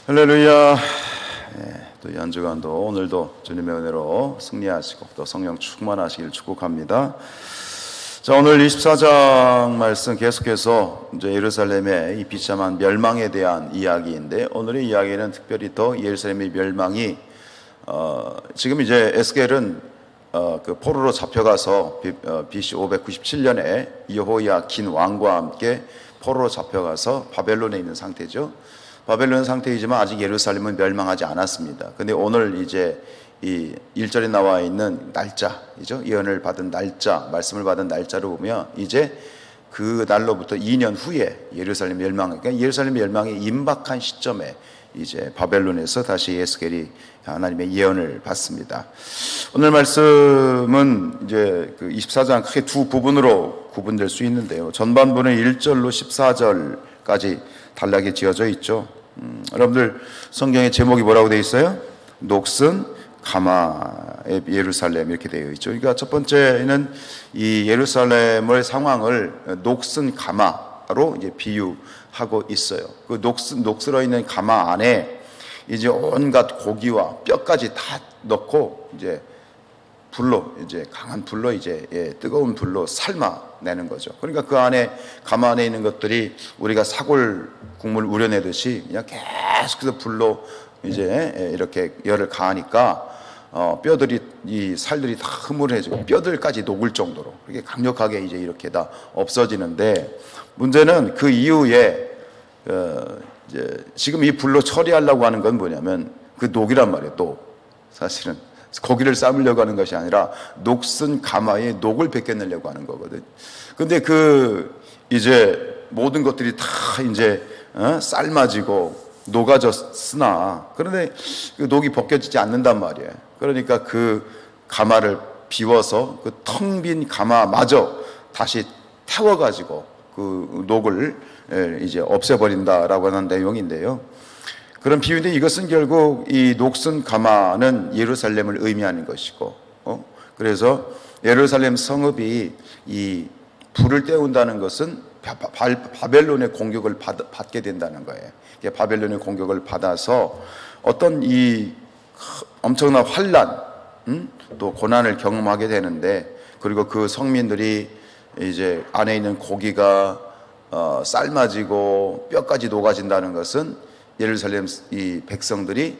할렐루야. 또 이 한 주간도 오늘도 주님의 은혜로 승리하시고 또 성령 충만하시길 축복합니다. 자, 오늘 24장 말씀 계속해서 이제 예루살렘의 이 비참한 멸망에 대한 이야기인데, 오늘의 이야기는 특별히 더 예루살렘의 멸망이 지금 이제 에스겔은 그 포로로 잡혀가서 BC 597년에 여호야긴 왕과 함께 포로로 잡혀가서 바벨론에 있는 상태죠. 바벨론 상태이지만 아직 예루살렘은 멸망하지 않았습니다. 근데 오늘 이제 이 1절에 나와 있는 날짜이죠. 예언을 받은 날짜, 말씀을 받은 날짜를 보면 이제 그 날로부터 2년 후에 예루살렘 멸망, 그러니까 예루살렘 멸망이 임박한 시점에 이제 바벨론에서 다시 에스겔이 하나님의 예언을 받습니다. 오늘 말씀은 이제 그 24장 크게 두 부분으로 구분될 수 있는데요. 전반부는 1절로 14절까지 단락이 지어져 있죠. 여러분들 성경의 제목이 뭐라고 되어 있어요? 녹슨 가마의 예루살렘 이렇게 되어 있죠. 그러니까 첫 번째는 이 예루살렘의 상황을 녹슨 가마로 이제 비유하고 있어요. 그 녹슬어 있는 가마 안에 이제 온갖 고기와 뼈까지 다 넣고 이제 불로, 이제 강한 불로, 이제 뜨거운 불로 삶아내는 거죠. 그러니까 그 안에, 가마 안에 있는 것들이 우리가 사골 국물 우려내듯이 그냥 계속해서 불로 이제 이렇게 열을 가하니까 뼈들이, 이 살들이 다 흐물해지고 뼈들까지 녹을 정도로 그렇게 강력하게 이제 이렇게 다 없어지는데, 문제는 그 이후에 이제 지금 이 불로 처리하려고 하는 건 뭐냐면 그 녹이란 말이에요. 또 사실은 고기를 삶으려고 하는 것이 아니라 녹슨 가마에 녹을 벗겨내려고 하는 거거든. 근데 그 이제 모든 것들이 다 이제 삶아지고 녹아졌으나, 그런데 그 녹이 벗겨지지 않는단 말이에요. 그러니까 그 가마를 비워서 그 텅 빈 가마마저 다시 태워가지고 그 녹을 이제 없애버린다라고 하는 내용인데요. 그런 비유인데, 이것은 결국 이 녹슨 가마는 예루살렘을 의미하는 것이고, 그래서 예루살렘 성읍이 이 불을 때운다는 것은 바벨론의 공격을 받게 된다는 거예요. 바벨론의 공격을 받아서 어떤 이 엄청난 환난, 또 고난을 경험하게 되는데, 그리고 그 성민들이 이제 안에 있는 고기가 삶아지고 뼈까지 녹아진다는 것은 예루살렘 이 백성들이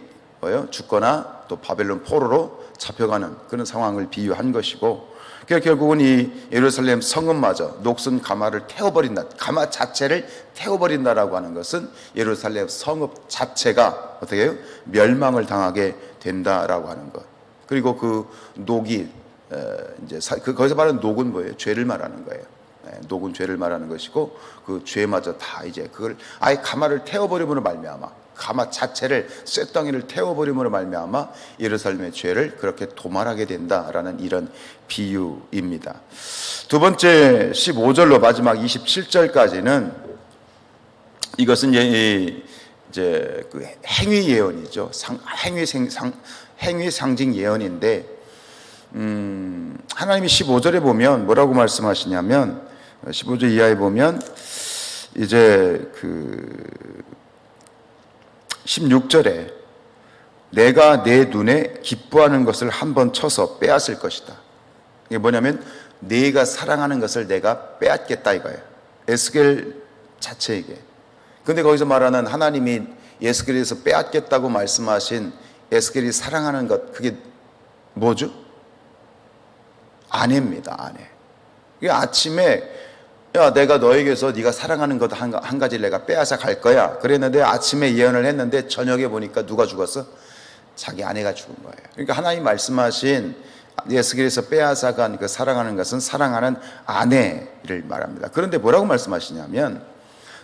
죽거나 또 바벨론 포로로 잡혀가는 그런 상황을 비유한 것이고, 결국은 이 예루살렘 성읍마저 녹슨 가마를 태워버린다, 가마 자체를 태워버린다라고 하는 것은 예루살렘 성읍 자체가 어떻게 해요? 멸망을 당하게 된다라고 하는 것. 그리고 그 녹이 이제 거기서 말하는 녹은 뭐예요? 죄를 말하는 거예요. 녹은 죄를 말하는 것이고, 그 죄마저 다 이제 그걸 아예 가마를 태워버림으로 말미암아, 가마 자체를 쇳덩이를 태워버림으로 말미암아 예루살렘의 죄를 그렇게 도말하게 된다라는 이런 비유입니다. 두 번째 15절로 마지막 27절까지는 이것은 이제 그 행위 예언이죠. 행위 상징 예언인데, 하나님이 15절에 보면 뭐라고 말씀하시냐면, 15절 이하에 보면 이제 그 16절에 내가 내 눈에 기뻐하는 것을 한번 쳐서 빼앗을 것이다. 이게 뭐냐면 네가 사랑하는 것을 내가 빼앗겠다 이거예요. 에스겔 자체에게. 근데 거기서 말하는 하나님이 에스겔에서 빼앗겠다고 말씀하신 에스겔이 사랑하는 것, 그게 뭐죠? 아내입니다. 아내. 아침에 야, 내가 너에게서 네가 사랑하는 것 한 가지를 내가 빼앗아 갈 거야 그랬는데, 아침에 예언을 했는데 저녁에 보니까 누가 죽었어? 자기 아내가 죽은 거예요. 그러니까 하나님 말씀하신 에스겔에서 빼앗아간 그 사랑하는 것은 사랑하는 아내를 말합니다. 그런데 뭐라고 말씀하시냐면,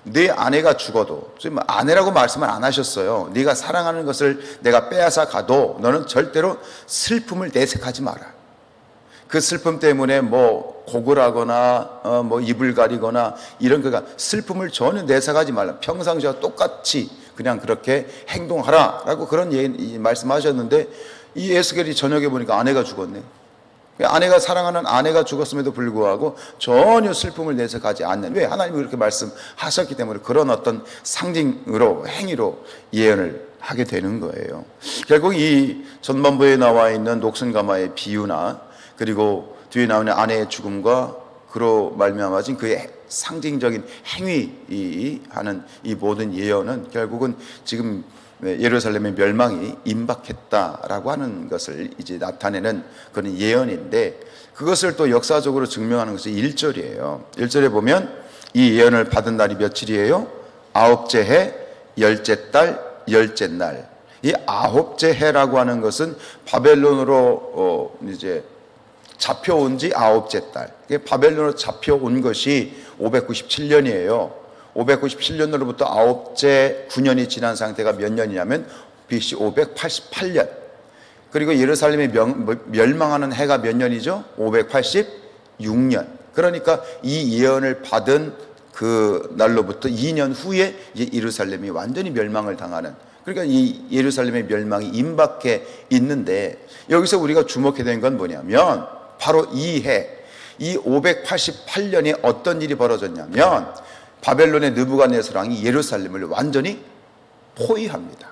네 아내가 죽어도, 지금 아내라고 말씀을 안 하셨어요. 네가 사랑하는 것을 내가 빼앗아 가도 너는 절대로 슬픔을 내색하지 마라. 그 슬픔 때문에 뭐 고글하거나 뭐 입을 가리거나 이런 거가 슬픔을 전혀 내색하지 말라. 평상시와 똑같이 그냥 그렇게 행동하라라고 그런 말씀하셨는데, 이 에스겔이 저녁에 보니까 아내가 죽었네. 아내가 사랑하는 아내가 죽었음에도 불구하고 전혀 슬픔을 내서 가지 않는, 왜? 하나님이 그렇게 말씀하셨기 때문에 그런 어떤 상징으로, 행위로 예언을 하게 되는 거예요. 결국 이 전반부에 나와 있는 녹슨가마의 비유나 그리고 뒤에 나오는 아내의 죽음과 그로 말미암아진 그의 상징적인 행위 하는 이 모든 예언은 결국은 지금 예루살렘의 멸망이 임박했다라고 하는 것을 이제 나타내는 그런 예언인데, 그것을 또 역사적으로 증명하는 것이 1절이에요. 1절에 보면 이 예언을 받은 날이 며칠이에요? 아홉째 해, 열째 달, 열째 날. 이 아홉째 해라고 하는 것은 바벨론으로 이제 잡혀온 지 아홉째 달. 바벨론으로 잡혀온 것이 597년이에요. 597년으로부터 아홉째 9년이 지난 상태가 몇 년이냐면 BC 588년. 그리고 예루살렘이 멸망하는 해가 몇 년이죠? 586년. 그러니까 이 예언을 받은 그 날로부터 2년 후에 이제 예루살렘이 완전히 멸망을 당하는, 그러니까 이 예루살렘의 멸망이 임박해 있는데, 여기서 우리가 주목해야 되는 건 뭐냐면 바로 이 해, 이 588년에 어떤 일이 벌어졌냐면 바벨론의 느부갓네살 왕이 예루살렘을 완전히 포위합니다.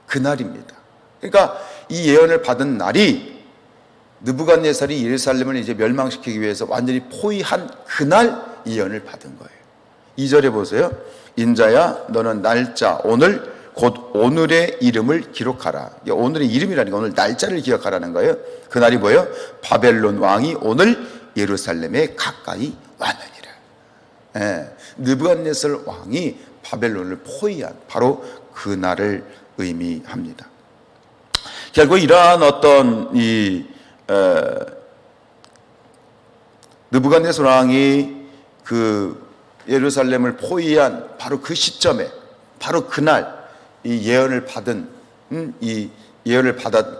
그날입니다. 그러니까 이 예언을 받은 날이 느부갓네살이 예루살렘을 이제 멸망시키기 위해서 완전히 포위한 그날 예언을 받은 거예요. 2절에 보세요. 인자야 너는 날짜 오늘 곧 오늘의 이름을 기록하라. 오늘의 이름이라니까 오늘 날짜를 기억하라는 거예요. 그날이 뭐예요? 바벨론 왕이 오늘 예루살렘에 가까이 왔느니라. 느부갓네살 왕이 바벨론을 포위한 바로 그날을 의미합니다. 결국 이러한 어떤 이 느부갓네살 왕이 그 예루살렘을 포위한 바로 그 시점에, 바로 그날 이 예언을 받은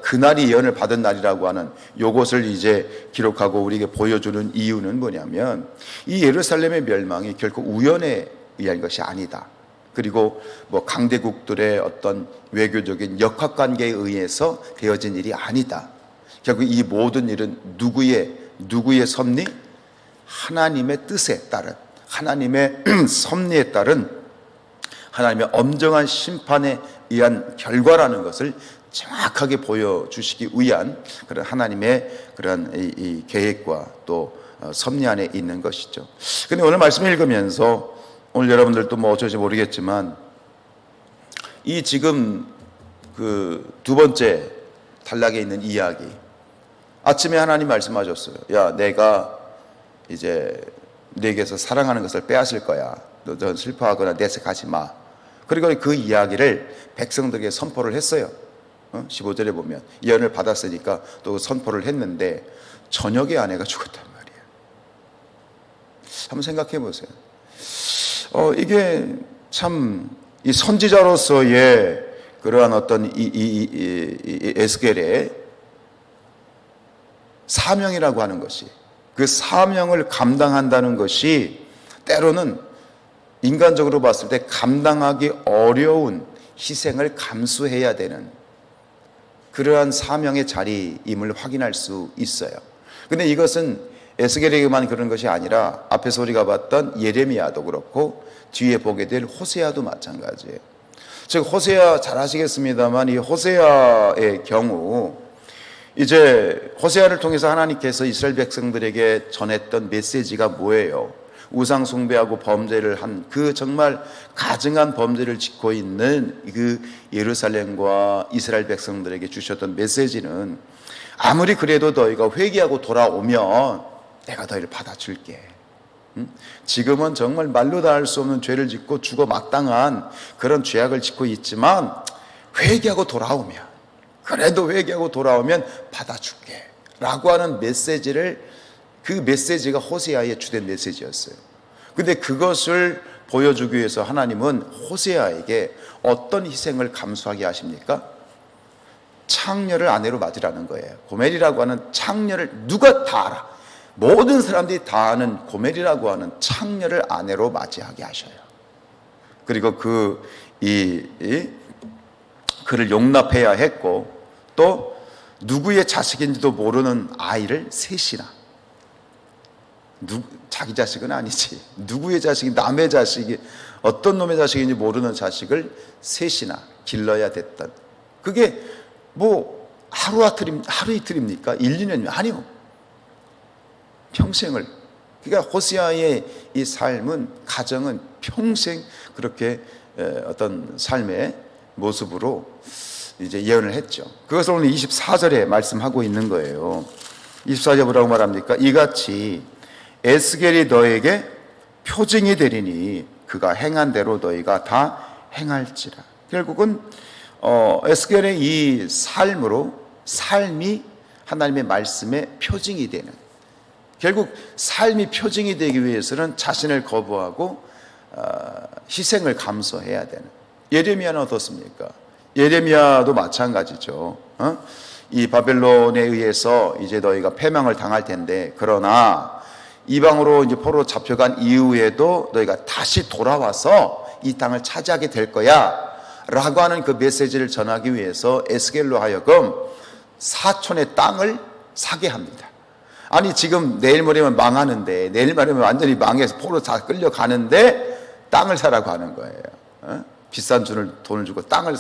그날이 예언을 받은 날이라고 하는 요것을 이제 기록하고 우리에게 보여주는 이유는 뭐냐면, 이 예루살렘의 멸망이 결코 우연에 의한 것이 아니다. 그리고 뭐 강대국들의 어떤 외교적인 역학관계에 의해서 되어진 일이 아니다. 결국 이 모든 일은 누구의 섭리? 하나님의 뜻에 따른, 하나님의 섭리에 따른 하나님의 엄정한 심판에 의한 결과라는 것을 정확하게 보여주시기 위한 그런 하나님의 그런 이 계획과 또 섭리 안에 있는 것이죠. 근데 오늘 말씀 읽으면서 오늘 여러분들도 뭐 어쩔지 모르겠지만 이 지금 그 두 번째 단락에 있는 이야기, 아침에 하나님 말씀하셨어요. 야, 내가 이제 네게서 사랑하는 것을 빼앗을 거야. 너 슬퍼하거나 내색하지 마. 그리고 그 이야기를 백성들에게 선포를 했어요. 15절에 보면 예언을 받았으니까 또 선포를 했는데 저녁에 아내가 죽었단 말이에요. 한번 생각해 보세요. 이게 참 이 선지자로서의 그러한 어떤 이 에스겔의 사명이라고 하는 것이, 그 사명을 감당한다는 것이 때로는 인간적으로 봤을 때 감당하기 어려운 희생을 감수해야 되는 그러한 사명의 자리임을 확인할 수 있어요. 근데 이것은 에스겔에게만 그런 것이 아니라 앞에서 우리가 봤던 예레미야도 그렇고 뒤에 보게 될 호세아도 마찬가지예요. 즉 호세아 잘 아시겠습니다만 이 호세아의 경우 이제 호세아를 통해서 하나님께서 이스라엘 백성들에게 전했던 메시지가 뭐예요? 우상 숭배하고 범죄를 한 그 정말 가증한 범죄를 짓고 있는 그 예루살렘과 이스라엘 백성들에게 주셨던 메시지는 아무리 그래도 너희가 회개하고 돌아오면 내가 너희를 받아줄게. 지금은 정말 말로 다 할 수 없는 죄를 짓고 죽어 마땅한 그런 죄악을 짓고 있지만 회개하고 돌아오면, 그래도 회개하고 돌아오면 받아줄게 라고 하는 메시지를, 그 메시지가 호세아의 주된 메시지였어요. 근데 그것을 보여주기 위해서 하나님은 호세아에게 어떤 희생을 감수하게 하십니까? 창녀를 아내로 맞으라는 거예요. 고멜이라고 하는 창녀를 누가 다 알아, 모든 사람들이 다 아는 고멜이라고 하는 창녀를 아내로 맞이하게 하셔요. 그리고 그를 용납해야 했고, 또 누구의 자식인지도 모르는 아이를 셋이나, 자기 자식은 아니지, 누구의 자식이, 남의 자식이, 어떤 놈의 자식인지 모르는 자식을 셋이나 길러야 됐던, 그게 뭐 하루 이틀입니까? 1, 2년이면 아니요, 평생을. 그러니까 호세아의 이 삶은, 가정은 평생 그렇게 어떤 삶의 모습으로 이제 예언을 했죠. 그것을 오늘 24절에 말씀하고 있는 거예요. 24절에 뭐라고 말합니까? 이같이 에스겔이 너에게 표징이 되리니 그가 행한 대로 너희가 다 행할지라. 결국은 에스겔의 이 삶이 하나님의 말씀의 표징이 되는, 결국 삶이 표징이 되기 위해서는 자신을 거부하고 희생을 감수해야 되는. 예레미야는 어떻습니까? 예레미야도 마찬가지죠. 이 바벨론에 의해서 이제 너희가 패망을 당할 텐데, 그러나 이방으로 이제 포로로 잡혀간 이후에도 너희가 다시 돌아와서 이 땅을 차지하게 될 거야 라고 하는 그 메시지를 전하기 위해서 에스겔로 하여금 사촌의 땅을 사게 합니다. 아니, 지금 내일 모레면 망하는데, 내일 모레면 완전히 망해서 포로로 다 끌려가는데 땅을 사라고 하는 거예요. 비싼 돈을 주고 땅을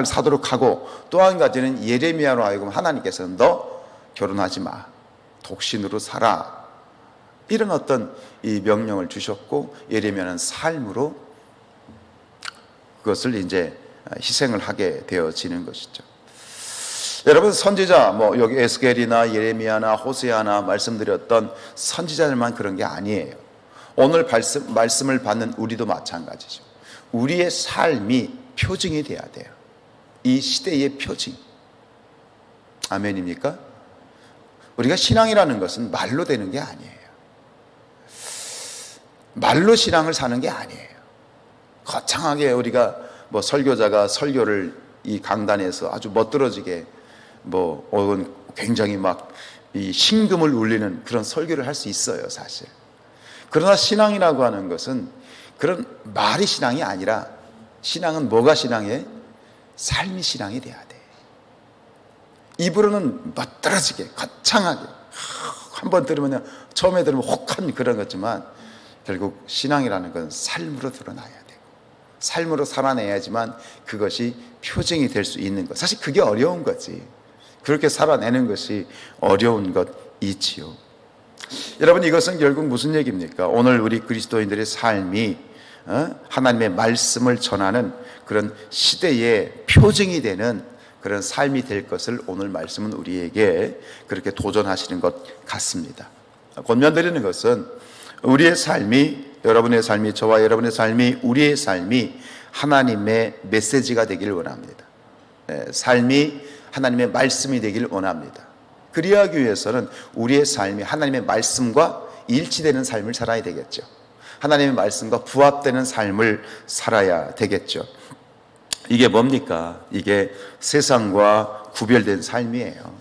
사도록 하고, 또 한 가지는 예레미야로 하여금 하나님께서는 너 결혼하지 마, 독신으로 살아, 이런 어떤 이 명령을 주셨고, 예레미야는 삶으로 그것을 이제 희생을 하게 되어지는 것이죠. 여러분, 선지자, 여기 에스겔이나 예레미야나 호세아나 말씀드렸던 선지자들만 그런 게 아니에요. 오늘 말씀을 받는 우리도 마찬가지죠. 우리의 삶이 표징이 돼야 돼요. 이 시대의 표징. 아멘입니까? 우리가 신앙이라는 것은 말로 되는 게 아니에요. 말로 신앙을 사는 게 아니에요. 거창하게 우리가 설교자가 설교를 이 강단에서 아주 멋들어지게 혹은 굉장히 이 신금을 울리는 그런 설교를 할 수 있어요, 사실. 그러나 신앙이라고 하는 것은 그런 말이 신앙이 아니라, 신앙은 뭐가 신앙이에요? 삶이 신앙이 돼야 돼. 입으로는 멋들어지게 거창하게 한번 들으면, 처음에 들으면 혹한 그런 거지만, 결국 신앙이라는 건 삶으로 드러나야 되고, 삶으로 살아내야지만 그것이 표징이 될 수 있는 것. 사실 그게 어려운 거지. 그렇게 살아내는 것이 어려운 것이지요. 여러분, 이것은 결국 무슨 얘기입니까? 오늘 우리 그리스도인들의 삶이 하나님의 말씀을 전하는 그런 시대의 표징이 되는 그런 삶이 될 것을 오늘 말씀은 우리에게 그렇게 도전하시는 것 같습니다. 권면드리는 것은 우리의 삶이, 여러분의 삶이, 저와 여러분의 삶이, 우리의 삶이 하나님의 메시지가 되기를 원합니다. 삶이 하나님의 말씀이 되기를 원합니다. 그리하기 위해서는 우리의 삶이 하나님의 말씀과 일치되는 삶을 살아야 되겠죠. 하나님의 말씀과 부합되는 삶을 살아야 되겠죠. 이게 뭡니까? 이게 세상과 구별된 삶이에요.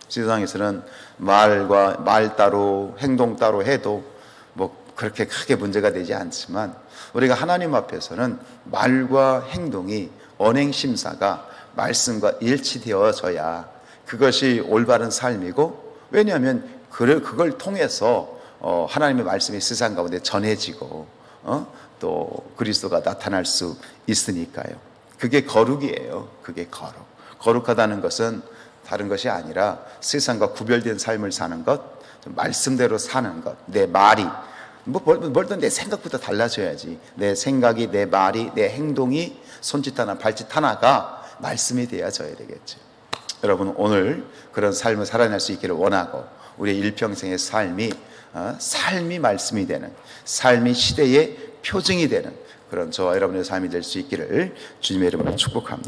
세상에서는 말 따로 행동 따로 해도 그렇게 크게 문제가 되지 않지만, 우리가 하나님 앞에서는 말과 행동이, 언행심사가 말씀과 일치되어져야 그것이 올바른 삶이고, 왜냐하면 그걸 통해서 하나님의 말씀이 세상 가운데 전해지고 또 그리스도가 나타날 수 있으니까요. 그게 거룩이에요. 그게 거룩하다는 것은 다른 것이 아니라 세상과 구별된 삶을 사는 것, 말씀대로 사는 것. 내 말이 뭘든 내 생각부터 달라져야지. 내 생각이, 내 말이, 내 행동이, 손짓 하나 발짓 하나가 말씀이 되어져야 되겠죠. 여러분, 오늘 그런 삶을 살아낼 수 있기를 원하고, 우리의 일평생의 삶이 말씀이 되는, 삶이 시대의 표징이 되는 그런 저와 여러분의 삶이 될 수 있기를 주님의 이름으로 축복합니다.